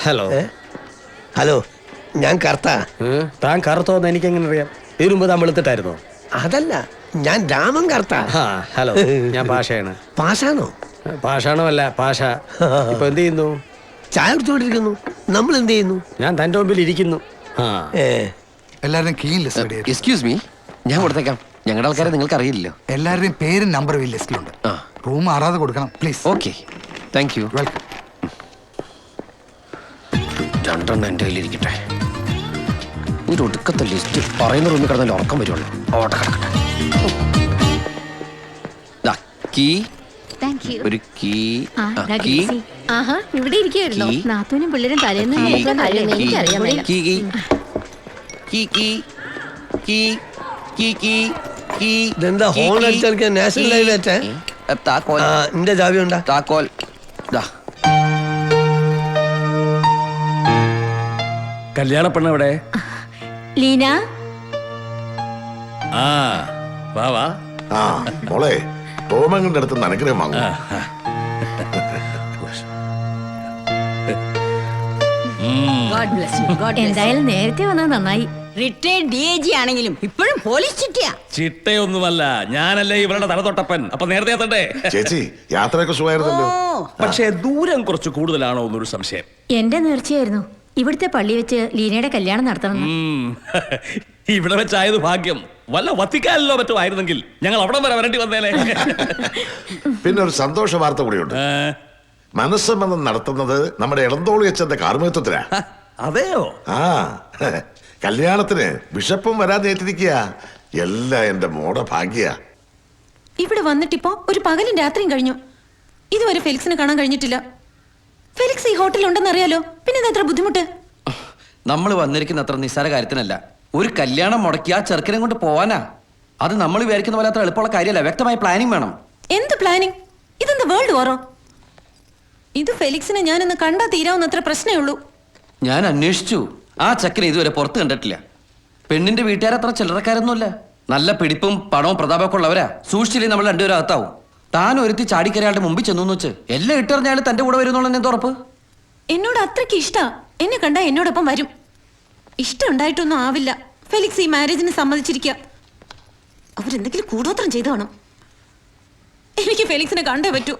Hello hello, ഞാൻ കർത്ത. താൻ കറുത്തോന്ന് എനിക്ക് എങ്ങനെ അറിയാം? ഇതിനു മുമ്പ് താൻ വെളുത്തിട്ടായിരുന്നോ? അതല്ല, ഞാൻ രാമൻ കർത്ത. ഹലോ, ഞാൻ പാഷയാണ്. പാഷാണോ? പാഷാണോ അല്ല, പാഷ. ഇപ്പൊ എന്ത് ചെയ്യുന്നു? ചായ കുടിച്ചോണ്ടിരിക്കുന്നു. നമ്മൾ എന്ത് ചെയ്യുന്നു? ഞാൻ തന്റെ മുമ്പിൽ ഇരിക്കുന്നു. എല്ലാവരുടെയും കീ ലിസ്റ്റ് എക്സ്ക്യൂസ് മീ, ഞാൻ കൊടുത്തേക്കാം. ഞങ്ങളുടെ ആൾക്കാരെ നിങ്ങൾക്ക് അറിയില്ലല്ലോ. എല്ലാവരുടെയും പേരും നമ്പറും ഈ ലിസ്റ്റിലുണ്ട്. റൂം ആറാതെ കൊടുക്കണം please. Okay, thank you. Welcome. രണ്ടെണ്ണം എൻ്റെ കയ്യിലിരിക്കട്ടെ. ഒരു ഒടുക്കത്തെ ലിസ്റ്റ് പറയുന്ന റൂമിൽ കിടന്നാലും ഉറക്കം വരുള്ളൂ. ഓട്ടെ കിടക്കട്ടെ. കീ, ഒരു കീ, കീ, ഇവിടെ ഇരിക്കുവായിരുന്നോ? നാത്തൂനും പിള്ളേരും തലേന്ന് ഇതെന്താ ഹോൺ അടിച്ചാൽ നാഷണൽ ഹൈവേ എന്റെ ചാവി ഉണ്ടാ? താക്കോൽ. കല്യാണ പെണ്ണെവിടെ? ലീന, വാ വാ. മോളെ, ടോമങ്ങളുടെ അടുത്ത് അനുഗ്രഹം വാങ്ങും. എന്തായാലും നേരത്തെ വന്നത് നന്നായി. റിട്ടയർഡ് DIG ആണെങ്കിലും ഇപ്പോഴും പോലീസ് ചിട്ടയാ. ചിട്ടയൊന്നുമല്ല, ഞാനല്ലേ ഇവരുടെ തലതൊട്ടപ്പൻ. അപ്പൊ നേരത്തെ എത്തണ്ടേ? ചേച്ചി, യാത്രയൊക്കെ സുഖമായിരുന്നല്ലോ. പക്ഷേ ദൂരം കുറച്ച് കൂടുതലാണോ എന്നൊരു സംശയം. എന്റെ നേർച്ചയായിരുന്നു ഇവിടുത്തെ പള്ളി വെച്ച് ലീനയുടെ കല്യാണം നടത്തണം. ഇവിടെ വെച്ചായത് ഭാഗ്യം. വല്ല വത്തിക്കാനിലോ മറ്റോ ആയിരുന്നെങ്കിൽ ഞങ്ങൾ അവിടെ വരെ വരേണ്ടി വന്നേനെ. പിന്നെ ഒരു സന്തോഷ വാർത്ത കൂടിയുണ്ട്. മനസ്സമ്മതം നടത്തുന്നത് നമ്മുടെ ഇളന്തോളി അച്ഛന്റെ കാർമ്മികത്വത്തിലാ. അതെയോ? ആ, കല്യാണത്തിന് ബിഷപ്പും വരാൻ ഏറ്റിരിക്കുക. എല്ലാം എന്റെ മോടെ ഭാഗ്യ. ഇവിടെ വന്നിട്ടിപ്പോ ഒരു പകലും രാത്രിയും കഴിഞ്ഞു. ഇതുവരെ ഫെലിക്സിനെ കാണാൻ കഴിഞ്ഞിട്ടില്ല. ഫെലിക്സ് ഈ ഹോട്ടലിൽ ഉണ്ടെന്ന് അറിയാലോ, പിന്നെ എത്ര ബുദ്ധിമുട്ട്. നമ്മൾ വന്നിരിക്കുന്ന അത്ര നിസ്സാര കാര്യത്തിനല്ല. ഒരു കല്യാണം മുടക്കി ആ ചെറുക്കനെ കൊണ്ട് പോവാനാ. അത് നമ്മൾ വിചാരിക്കുന്ന പോലെ അത്ര എളുപ്പമുള്ള കാര്യമല്ല. വ്യക്തമായ പ്ലാനിങ് വേണം. എന്ത് പ്ലാനിങ്? ഇതെന്താ വേൾഡ് വാറോ? ഇത് ഫെലിക്സിനെ ഞാനൊന്ന് കണ്ടാ തീരാവുന്നത്ര പ്രശ്നമേ ഉള്ളൂ. ഞാൻ അന്വേഷിച്ചു. ആ ചെക്കനെ ഇതുവരെ പുറത്ത് കണ്ടിട്ടില്ല. പെണ്ണിന്റെ വീട്ടുകാർ അത്ര ചില്ലറക്കാരൊന്നുമല്ല. നല്ല പിടിപ്പും പണവും പ്രതാപമൊക്കെ ഉള്ളവരാ. സൂക്ഷിച്ചില്ലേ നമ്മൾ രണ്ടുപേരും അകത്താവും. താൻ ഒരുത്തി ചാടിക്കരയാളുടെ മുമ്പിൽ ചെന്നു വെച്ച് എല്ലാം ഇട്ടറിഞ്ഞ അയാൾ തന്റെ കൂടെ വരുന്നുള്ള എന്താ ഉറപ്പ്? എന്നോട് അത്രയ്ക്ക് ഇഷ്ടാ. എന്നെ കണ്ടാ എന്നോടൊപ്പം വരും. ഇഷ്ടം ഉണ്ടായിട്ടൊന്നും ആവില്ല. ഫെലിക്സ് ഈ മാരേജിന് സമ്മതിച്ചിരിക്കുക. അവരെന്തെങ്കിലും കൂടോത്രം ചെയ്തു കാണും. എനിക്ക് ഫെലിക്സിനെ കണ്ടേ പറ്റൂ.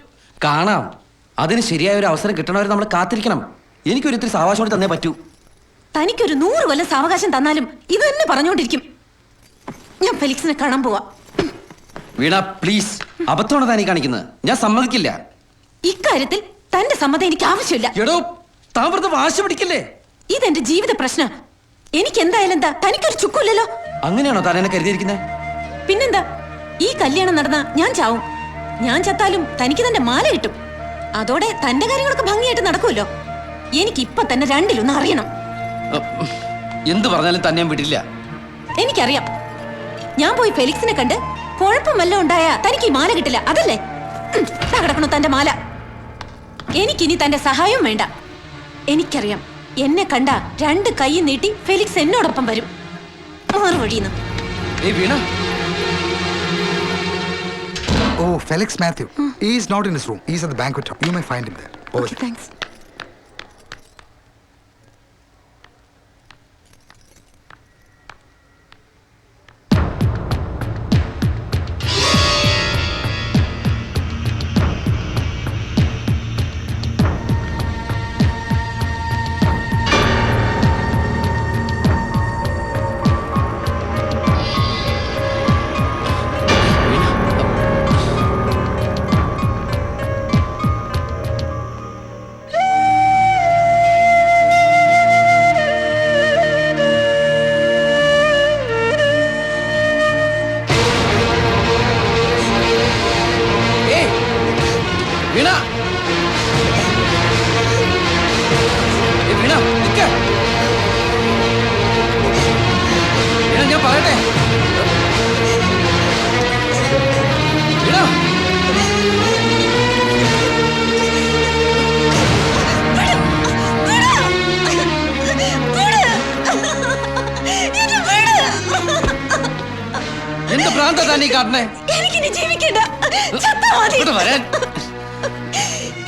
കാണാം. അതിന് ശരിയായ ഒരു അവസരം കിട്ടണവരെ നമ്മൾ കാത്തിരിക്കണം. എനിക്കൊരിത്തിരി സാവകാശം കൂടി തന്നേ പറ്റൂ. തനിക്കൊരു 100 കൊല്ലം സാവകാശം തന്നാലും ഇത് തന്നെ പറഞ്ഞുകൊണ്ടിരിക്കും. ഞാൻ ഫെലിക്സിനെ കാണാൻ പോവാ. വീണ പ്ലീസ്, അബദ്ധമാണ് താനീ കാണിക്കുന്നത്. ഞാൻ സമ്മതിക്കില്ല. ഇക്കാര്യത്തിൽ തന്റെ സമ്മതം എനിക്ക് ആവശ്യമില്ല. എടോ, താൻ വെറുതെ വാശി പിടിക്കില്ലേ? ഇതെന്റെ ജീവിത പ്രശ്ന. എനിക്ക് എന്തായാലും എന്താ, തനിക്കൊരു ചുക്കില്ലല്ലോ. അങ്ങനെയാണോ താൻ എന്നെ കരുതിയിരിക്കുന്നത്? പിന്നെന്താ, ഈ കല്യാണം നടന്നാ ഞാൻ ചാവും. ഞാൻ ചത്താലും തനിക്ക് തന്റെ മാല കിട്ടും. അതോടെ തന്റെ കാര്യങ്ങളൊക്കെ ഭംഗിയായിട്ട് നടക്കുമല്ലോ. എനിക്ക് ഇപ്പൊ തന്നെ രണ്ടിലൊന്ന് അറിയണം. എന്ത് പറഞ്ഞാലും തന്നെ ഞാൻ വിടില്ല. എനിക്കറിയാം. ഞാൻ പോയി ഫെലിക്സിനെ കണ്ട് കുഴപ്പം വല്ലതും ഉണ്ടായാ തനിക്ക് ഈ മാല കിട്ടില്ല. അതല്ലേ കിടക്കണോ തന്റെ മാല? എനിക്കിനി തന്റെ സഹായം വേണ്ട. എനിക്കറിയാം, എന്നെ കണ്ട 2 കൈ നീട്ടി ഫെലിക്സ് എന്നോടൊപ്പം വരും. മറുവഴിന്ന്. Oh, Felix Matthew. He is not in his room. He is at the banquet hall. You may find him there. Okay, thanks. എനിക്കിനി ജീവിക്കണ്ട.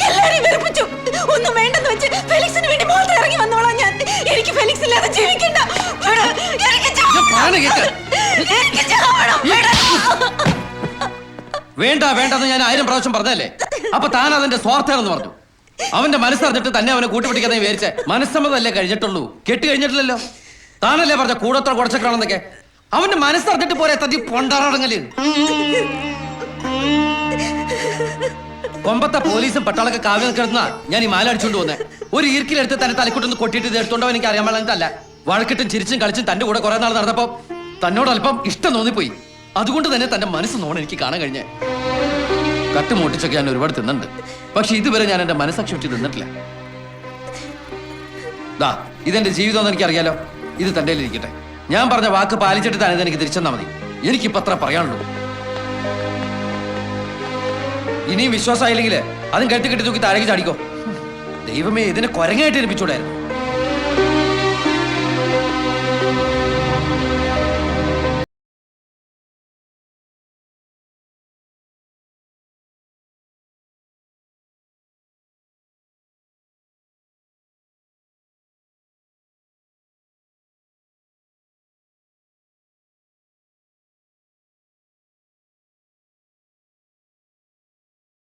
എല്ലാരെയും വെറുപ്പിച്ചു. ഒന്നും വേണ്ടെന്ന് വെച്ച് ഫെലിക്സിന് വേണ്ടി മാത്രം ഇറങ്ങി വന്നോളാം ഞാൻ. എനിക്ക് ഫെലിക്സ് ഇല്ലാതെ ജീവിക്കണ്ട. വിട്. എനിക്ക് ചാവണം. എനിക്ക് ചാവണം. വിട്. വേണ്ട വേണ്ടെന്ന് ഞാൻ 1000 പ്രാവശ്യം പറഞ്ഞല്ലേ. അപ്പൊ താൻ അതിന്റെ സ്വാർത്ഥമാണെന്ന് പറഞ്ഞു. അവന്റെ മനസ്സറിഞ്ഞിട്ട് തന്നെ അവനെ കൂട്ടുപിടിക്കാതെ വിചാരിച്ചേ. മനസ്സമ്മതല്ലേ കഴിഞ്ഞിട്ടുള്ളൂ, കെട്ടി കഴിഞ്ഞിട്ടില്ലല്ലോ. താനല്ലേ പറഞ്ഞ കൂടത്ര കുറച്ചൊക്കെയാണെന്നൊക്കെ. അവന്റെ മനസ്സറിഞ്ഞിട്ട് പോരെ തട്ടി പൊണ്ടാറടങ്ങല്. കൊമ്പത്തെ പോലീസും പട്ടാളൊക്കെ കാവ്യ നിൽക്കുന്ന ഞാൻ ഈ മാല അടിച്ചുകൊണ്ട് വന്നേ. ഒരു ഈർക്കിലെടുത്ത് തന്നെ തലക്കൊട്ടൊന്ന് കൊട്ടിയിട്ട് ഇത് എടുത്തോണ്ടോ എനിക്ക് അറിയാൻ പാടില്ല. വഴക്കിട്ടും ചിരിച്ചും കളിച്ചും തന്റെ കൂടെ കുറെ നാൾ നടന്നപ്പോ തന്നോട് അല്പം ഇഷ്ടം തോന്നിപ്പോയി. അതുകൊണ്ട് തന്നെ തന്റെ മനസ്സ് നോണം എനിക്ക് കാണാൻ കഴിഞ്ഞേ. കട്ടുമൂട്ടിച്ചൊക്കെ ഞാൻ ഒരുപാട് തിന്നുണ്ട്, പക്ഷെ ഇതുവരെ ഞാൻ എന്റെ മനസ്സാക്ഷി വിട്ട് തിന്നിട്ടില്ല. ദാ ഇതെന്റെ ജീവിതം എന്ന് എനിക്കറിയാലോ. ഇത് തന്റെ ഇരിക്കട്ടെ. ഞാൻ പറഞ്ഞ വാക്ക് പാലിച്ചിട്ട് തന്നെ എനിക്ക് തിരിച്ചെന്നാ മതി. എനിക്കിപ്പോ അത്ര പറയാനുള്ളൂ. ഇനിയും വിശ്വാസമായില്ലെങ്കിൽ അതും കെട്ടി കെട്ടി തൂക്കി താഴേക്ക് ചാടിക്കോ. ദൈവമേ, ഇതിനെ കൊരങ്ങായിട്ട് ഏൽപ്പിച്ചൂടായിരുന്നു.